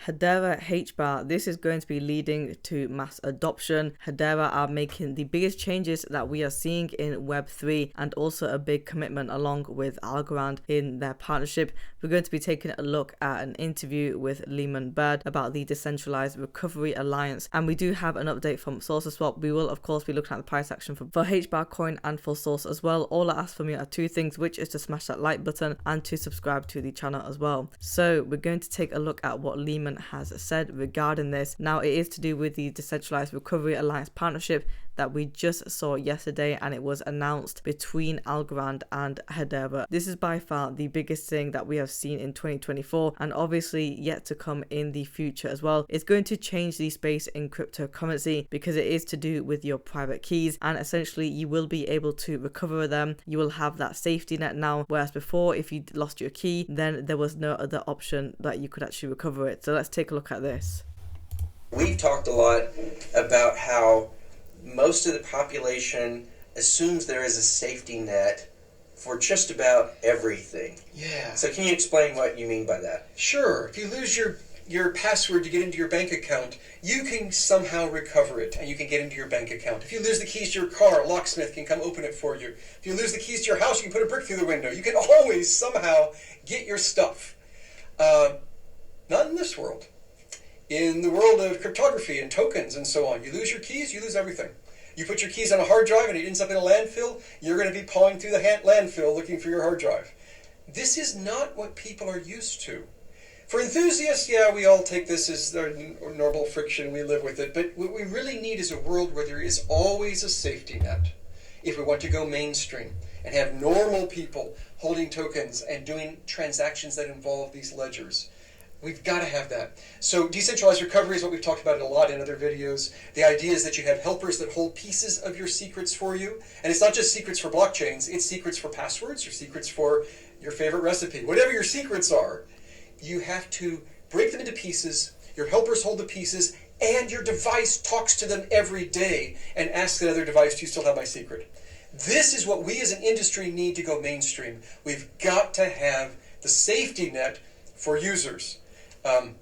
Hedera Hbar, this is going to be leading to mass adoption. Hedera are making the biggest changes that we are seeing in Web3 and also a big commitment along with Algorand in their partnership. We're going to be taking a look at an interview with Lehman Bird about the Decentralized Recovery Alliance, and we do have an update from Saucerswap. We will of course be looking at the price action for HBAR coin and for Source as well. All I ask from you are two things, which is to smash that like button and to subscribe to the channel as well. So we're going to take a look at what Lehman has said regarding this. Now it is to do with the Decentralized Recovery Alliance partnership that we just saw yesterday, and it was announced between Algorand and Hedera. This is by far the biggest thing that we have seen in 2024 and obviously yet to come in the future as well. It's going to change the space in cryptocurrency because it is to do with your private keys, and essentially you will be able to recover them. You will have that safety net now, whereas before if you lost your key then there was no other option that you could actually recover it. So let's take a look at this. We've talked a lot about how most of the population assumes there is a safety net for just about everything. Yeah. So can you explain what you mean by that? Sure. If you lose your password to get into your bank account, you can somehow recover it and you can get into your bank account. If you lose the keys to your car, a locksmith can come open it for you. If you lose the keys to your house, you can put a brick through the window. You can always somehow get your stuff. Not in this world. In the world of cryptography and tokens and so on, you lose your keys, you lose everything. You put your keys on a hard drive and it ends up in a landfill, you're going to be pawing through the landfill looking for your hard drive. This is not what people are used to. For enthusiasts, yeah, we all take this as our normal friction, we live with it, but what we really need is a world where there is always a safety net. If we want to go mainstream and have normal people holding tokens and doing transactions that involve these ledgers, we've got to have that. So decentralized recovery is what we've talked about a lot in other videos. The idea is that you have helpers that hold pieces of your secrets for you. And it's not just secrets for blockchains, it's secrets for passwords or secrets for your favorite recipe. Whatever your secrets are, you have to break them into pieces. Your helpers hold the pieces and your device talks to them every day and asks the other device, do you still have my secret? This is what we as an industry need to go mainstream. We've got to have the safety net for users.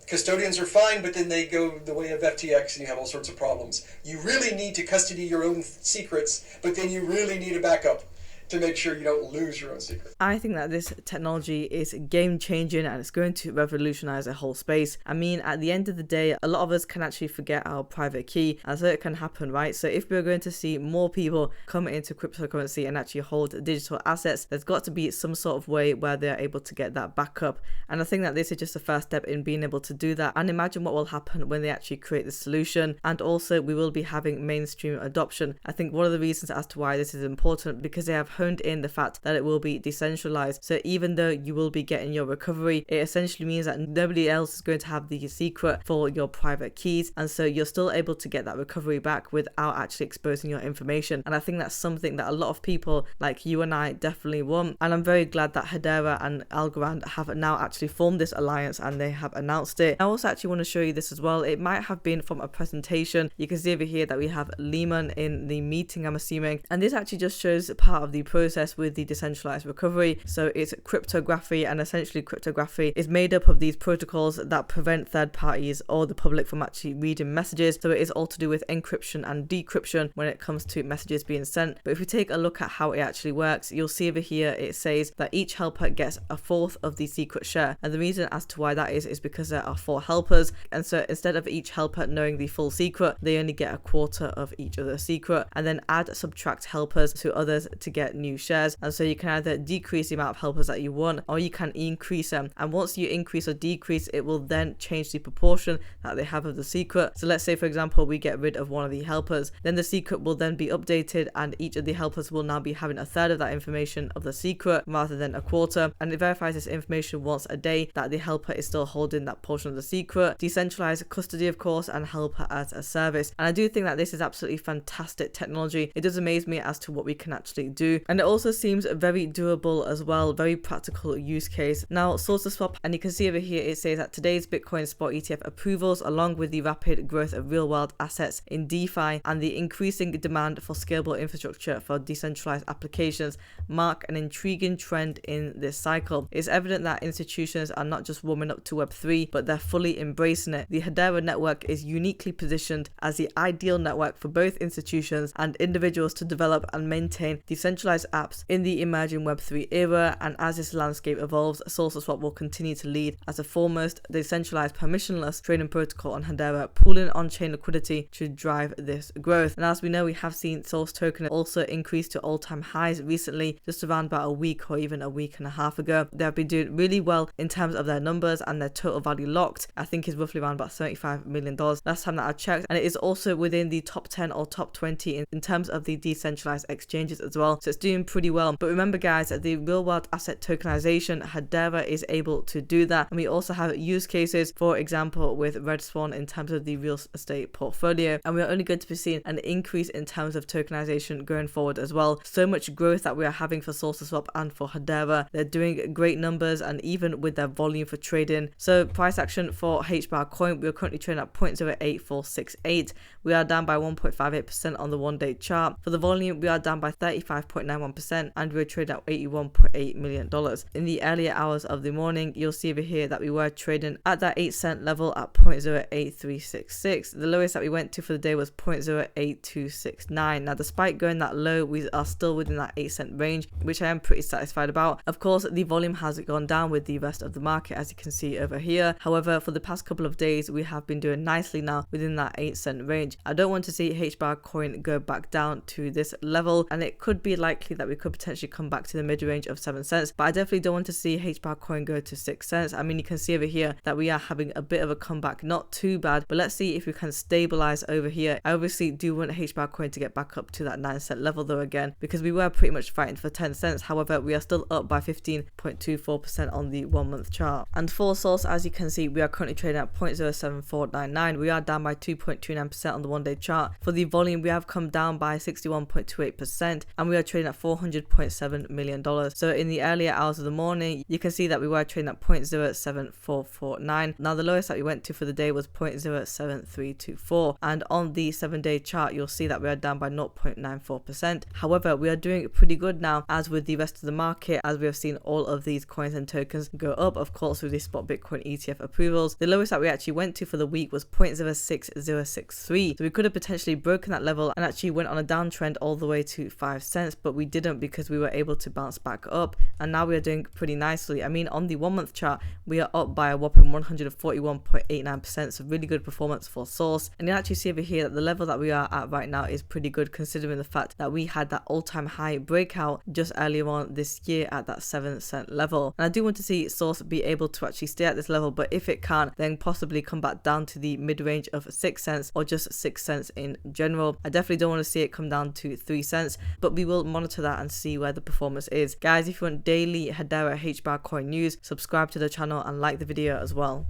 Custodians are fine, but then they go the way of FTX and you have all sorts of problems. You really need to custody your own secrets, but then you really need a backup to make sure you don't lose your own secret. I think that this technology is game changing and it's going to revolutionize the whole space. I mean, at the end of the day, a lot of us can actually forget our private key, and so it can happen, right? So if we're going to see more people come into cryptocurrency and actually hold digital assets, there's got to be some sort of way where they're able to get that backup. And I think that this is just the first step in being able to do that. And imagine what will happen when they actually create the solution. And also we will be having mainstream adoption. I think one of the reasons as to why this is important, because they have honed in the fact that it will be decentralized. So even though you will be getting your recovery, it essentially means that nobody else is going to have the secret for your private keys, and so you're still able to get that recovery back without actually exposing your information. And I think that's something that a lot of people like you and I definitely want, and I'm very glad that Hedera and Algorand have now actually formed this alliance and they have announced it. I also actually want to show you this as well. It might have been from a presentation. You can see over here that we have Lehman in the meeting, I'm assuming, and this actually just shows part of the process with the decentralized recovery. So it's cryptography, and essentially cryptography is made up of these protocols that prevent third parties or the public from actually reading messages. So it is all to do with encryption and decryption when it comes to messages being sent. But if we take a look at how it actually works, you'll see over here it says that each helper gets a fourth of the secret share, and the reason as to why that is because there are 4 helpers, and so instead of each helper knowing the full secret, they only get a quarter of each other's secret, and then subtract helpers to others to get new shares. And so you can either decrease the amount of helpers that you want, or you can increase them, and once you increase or decrease, it will then change the proportion that they have of the secret. So let's say for example we get rid of one of the helpers, then the secret will then be updated and each of the helpers will now be having a third of that information of the secret rather than a quarter, and it verifies this information once a day that the helper is still holding that portion of the secret. Decentralized custody of course, and helper as a service. And I do think that this is absolutely fantastic technology. It does amaze me as to what we can actually do. and it also seems very durable as well, very practical use case. Now Saucerswap, and you can see over here it says that today's Bitcoin spot ETF approvals, along with the rapid growth of real world assets in DeFi and the increasing demand for scalable infrastructure for decentralized applications, mark an intriguing trend in this cycle. It's evident that institutions are not just warming up to Web3, but they're fully embracing it. The Hedera network is uniquely positioned as the ideal network for both institutions and individuals to develop and maintain decentralized apps in the emerging Web3 era, and as this landscape evolves, Saucerswap will continue to lead as the foremost decentralized permissionless trading protocol on Hedera, pooling on-chain liquidity to drive this growth. And as we know, we have seen Source token also increase to all-time highs recently, just around about a week or even a week and a half ago. They have been doing really well in terms of their numbers, and their total value locked, I think, is roughly around about $35 million last time that I checked, and it is also within the top 10 or top 20 in terms of the decentralized exchanges as well, so it's doing pretty well. But remember guys, that the real world asset tokenization, Hedera is able to do that, and we also have use cases, for example with Red Swan in terms of the real estate portfolio, and we're only going to be seeing an increase in terms of tokenization going forward as well. So much growth that we are having for Saucerswap and for Hedera. They're doing great numbers, and even with their volume for trading. So price action for Hbar coin, we are currently trading at 0.08468. We are down by 1.58% on the 1-day chart. For the volume, we are down by 35.91%, and we're trading at $81.8 million. In the earlier hours of the morning, you'll see over here that we were trading at that 8-cent level at 0.08366. The lowest that we went to for the day was 0.08269. Now despite going that low, we are still within that 8-cent range, which I am pretty satisfied about. Of course, the volume has gone down with the rest of the market, as you can see over here. However, for the past couple of days, we have been doing nicely now within that 8-cent range. I don't want to see Hbar coin go back down to this level, and it could be likely that we could potentially come back to the mid-range of 7 cents, but I definitely don't want to see Hbar coin go to 6 cents. I mean, you can see over here that we are having a bit of a comeback, not too bad, but let's see if we can stabilize over here. I obviously do want Hbar coin to get back up to that 9-cent level though again, because we were pretty much fighting for 10 cents. However, we are still up by 15.24% on the 1-month chart. And for Source, as you can see, we are currently trading at 0.07499. We are down by 2.29% on the 1-day chart. For the volume, we have come down by 61.28%, and we are trading at $400.7 million. So in the earlier hours of the morning, you can see that we were trading at 0.07449. Now the lowest that we went to for the day was 0.07324, and on the 7-day chart, you'll see that we are down by 0.94%. However, we are doing pretty good now, as with the rest of the market, as we have seen all of these coins and tokens go up, of course, with the spot Bitcoin ETF approvals. The lowest that we actually went to for the week was 0.06063. So we could have potentially broken that level and actually went on a downtrend all the way to 5 cents, but we didn't, because we were able to bounce back up, and now we are doing pretty nicely. I mean, on the 1-month chart, we are up by a whopping 141.89%, so really good performance for Source. And you actually see over here that the level that we are at right now is pretty good, considering the fact that we had that all-time high breakout just earlier on this year at that 7-cent level. And I do want to see Source be able to actually stay at this level, but if it can't, then possibly come back down to the mid-range of 6 cents or just 6 cents in general. I definitely don't want to see it come down to 3 cents, but we will monitor that and see where the performance is. Guys, if you want daily Hedera Hbar coin news, subscribe to the channel and like the video as well.